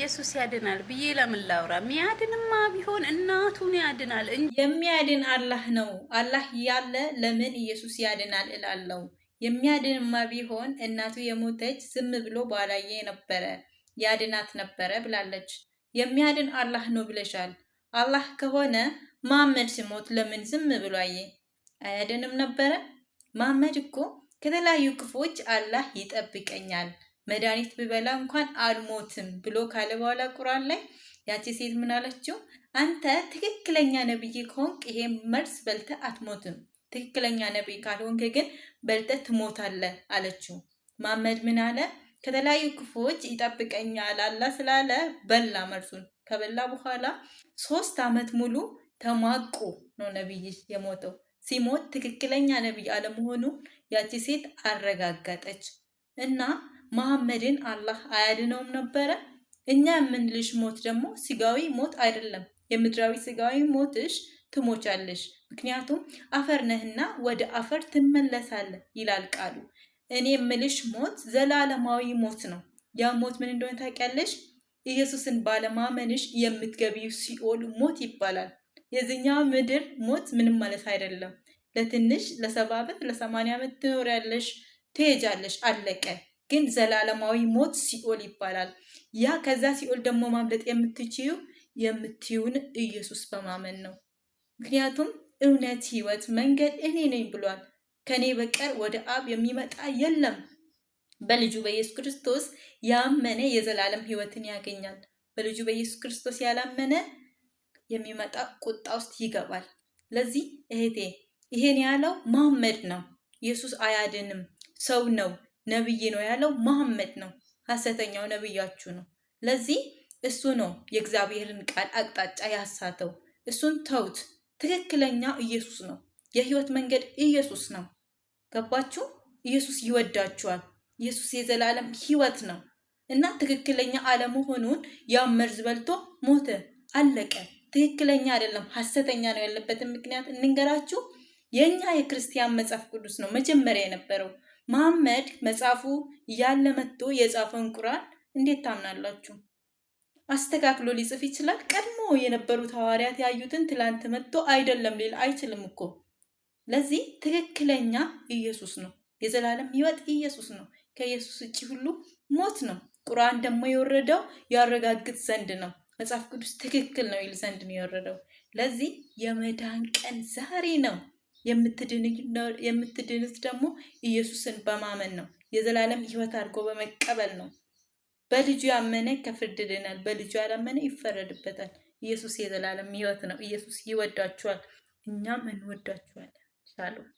ኢየሱስ ያድናል ብዬ ለምን ላውራ? ሚያድንማ ቢሆን እናቱን ያድናል። የሚያድን አላህ ነው። አላህ ያለ ለምን ኢየሱስ ያድናል እላለሁ። የሚያድንማ ቢሆን እናቱ የሞተች ዝም ብሎ ባላየ ነበረ ያድናት ነበረ ብላለች። የሚያድን አላህ ነው ብለሻል። አላህ ከሆነ መሐመድ ሲሞት ለምን ዝም ብሎ አየ? አያድንም ነበረ? መሐመድ እኮ ከተለያዩ ክፎች አላህ ይጠብቀኛል መድኃኒት ብበላ እንኳን አልሞትም ብሎ ካለ በኋላ ቁርአን ላይ ያቺ ሴት ምን አለችው? አንተ ትክክለኛ ነብይ ከሆንክ ይሄ መልስ በልተ አትሞትም፣ ትክክለኛ ነብይ ካልሆንክ ግን በልተ ትሞታለህ አለችው። መሐመድ ምን አለ? ከተለያዩ ክፎች ይጠብቀኛል አላህ ስላለ በላ መልሱን። ከበላ በኋላ 3 ዓመት ሙሉ ተማቆ ነው ነብይ የሞተው። ሲሞት ትክክለኛ ነብይ አለመሆኑ ያቺ ሴት አረጋገጠች። እና መሐመድን አላህ አያድነውም ነበረ? እኛ የምንልሽ ሞት ደግሞ ስጋዊ ሞት አይደለም። የምድራዊ ስጋዊ ሞትሽ ትሞቻለሽ፣ ምክንያቱም አፈር ነህና ወደ አፈር ትመለሳለህ ይላል ቃሉ። እኔ የምልሽ ሞት ዘላለማዊ ሞት ነው። ያ ሞት ምን እንደሆነ ታውቂያለሽ? ኢየሱስን ባለማመንሽ የምትገቢው ሲኦል ሞት ይባላል። የዚህኛው ምድር ሞት ምንም ማለት አይደለም። ለትንሽ ለ70 ዓመት ለ80 ዓመት ትኖሪያለሽ፣ ትሄጃለሽ፣ አለቀ። ግን ዘላለማዊ ሞት ሲኦል ይባላል። ያ ከዛ ሲኦል ደግሞ ማምለጥ የምትዩን ኢየሱስ በማመን ነው። ምክንያቱም እውነት፣ ህይወት፣ መንገድ እኔ ነኝ ብሏል። ከኔ በቀር ወደ አብ የሚመጣ የለም። በልጁ በኢየሱስ ክርስቶስ ያመነ የዘላለም ህይወትን ያገኛል። በልጁ በኢየሱስ ክርስቶስ ያላመነ የሚመጣ ቁጣ ውስጥ ይገባል። ለዚህ እህቴ ይሄን ያለው መሐመድ ነው። ኢየሱስ አያድንም፣ ሰው ነው፣ ነብይ ነው ያለው መሐመድ ነው። ሐሰተኛው ነብያችሁ ነው። ለዚህ እሱ ነው የእግዚአብሔርን ቃል አቅጣጫ ያሳተው። እሱን ተውት። ትክክለኛ ኢየሱስ ነው። የህይወት መንገድ ኢየሱስ ነው። ገባችሁ? ኢየሱስ ይወዳችኋል። ኢየሱስ የዘላለም ህይወት ነው እና ትክክለኛ አለመሆኑን ያ መርዝ በልቶ ሞተ፣ አለቀ። ትክክለኛ አይደለም፣ ሐሰተኛ ነው ያለበትን ምክንያት እንንገራችሁ። የኛ የክርስቲያን መጽሐፍ ቅዱስ ነው መጀመሪያ የነበረው። መሐመድ መጽሐፉ ያለ መጥቶ የጻፈውን ቁርአን እንዴት ታምናላችሁ? አስተካክሎ ሊጽፍ ይችላል? ቀድሞ የነበሩት ሐዋርያት ያዩትን ትላንት መጥቶ አይደለም ሊል አይችልም እኮ። ለዚህ ትክክለኛ ኢየሱስ ነው። የዘላለም ህይወት ኢየሱስ ነው። ከኢየሱስ ውጪ ሁሉ ሞት ነው። ቁርአን ደግሞ የወረደው ያረጋግጥ ዘንድ ነው። መጽሐፍ ቅዱስ ትክክል ነው ይል ዘንድ ነው የወረደው። ለዚህ የመዳን ቀን ዛሬ ነው። የምትድኑት ደግሞ ኢየሱስን በማመን ነው። የዘላለም ህይወት አድርጎ በመቀበል ነው። በልጁ ያመነ ከፍርድ ይድናል፣ በልጁ ያላመነ ይፈረድበታል። ኢየሱስ የዘላለም ህይወት ነው። ኢየሱስ ይወዳችኋል፣ እኛም እንወዳችኋለን። ሻሎም